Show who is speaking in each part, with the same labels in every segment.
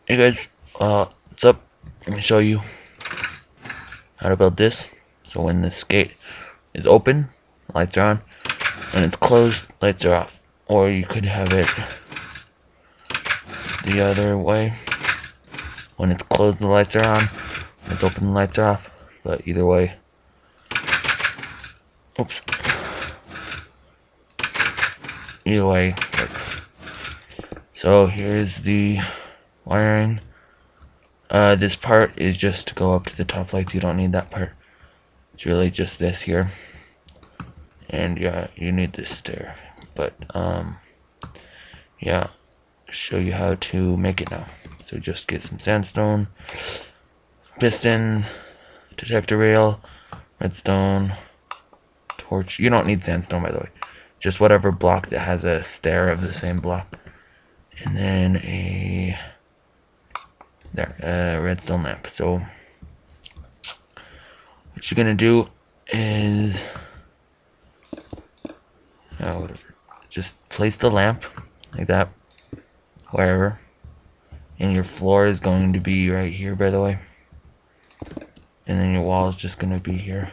Speaker 1: Hey guys, what's up? Let me show you how to build this. So when this gate is open, lights are on. When it's closed, lights are off. Or you could have it the other way. When it's closed, the lights are on. When it's open, the lights are off. But either way, oops. Either way works. So here's the wiring. This part is just to go up to the top lights. You don't need that part. It's really just this here. And yeah, you need this stair. But yeah, show you how to make it now. So just get some sandstone, piston, detector rail, redstone, torch. You don't need sandstone, by the way. Just whatever block that has a stair of the same block. And then a redstone lamp. So what you're gonna do is whatever. Just place the lamp like that, wherever. And your floor is going to be right here, by the way. And then your wall is just going to be here.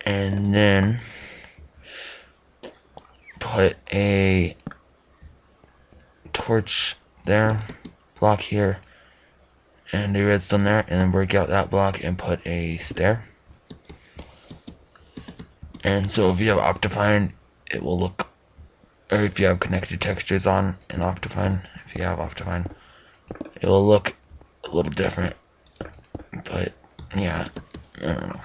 Speaker 1: And then put a torch there, block here, and a redstone there, and then break out that block and put a stair. And so if you have Optifine, it will look, or if you have connected textures on in Optifine, if you have Optifine, it will look a little different. But yeah, I don't know.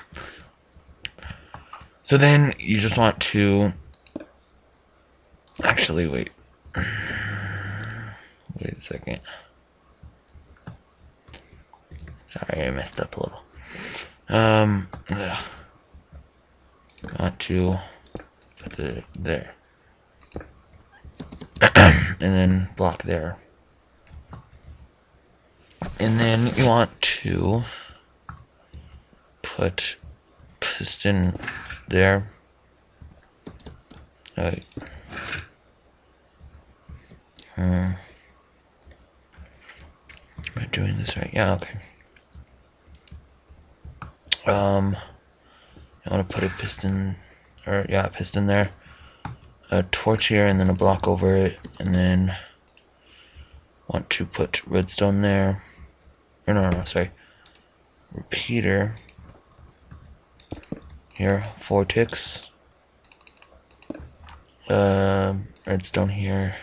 Speaker 1: So then you just want to actually wait a second. Sorry, I messed up a little. Want to put it there. And then block there. And then you want to put piston there. Am I doing this right? Yeah, okay. I want to put a piston, or yeah, a piston there, a torch here, and then a block over it, and then want to put redstone there. Or no, sorry. Repeater here, 4 ticks. Redstone here.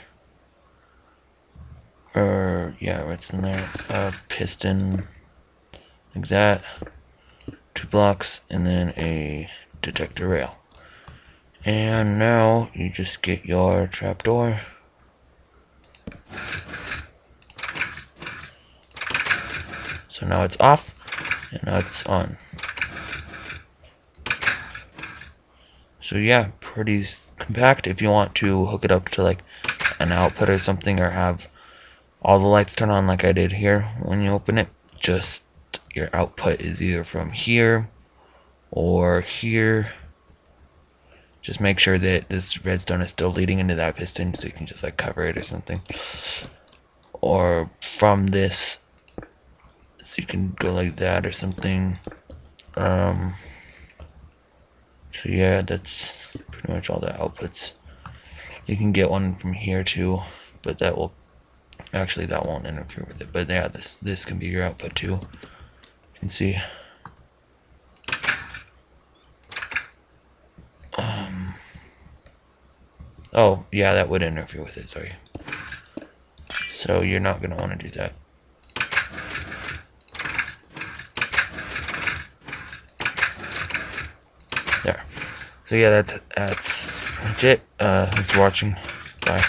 Speaker 1: Or yeah, redstone there. Piston like that. 2 blocks, and then a detector rail. And now you just get your trapdoor. So now it's off, and now it's on. So yeah, pretty compact. If you want to hook it up to like an output or something, or have all the lights turn on like I did here when you open it, just your output is either from here or here. Just make sure that this redstone is still leading into that piston, so you can just like cover it or something. Or from this, so you can go like that or something. So yeah, that's pretty much all the outputs. You can get one from here too, but that will actually, that won't interfere with it. But yeah, this can be your output too. You can see. Oh yeah, that would interfere with it. Sorry. So you're not gonna want to do that. There. So yeah, that's pretty much it. Thanks for watching. Bye.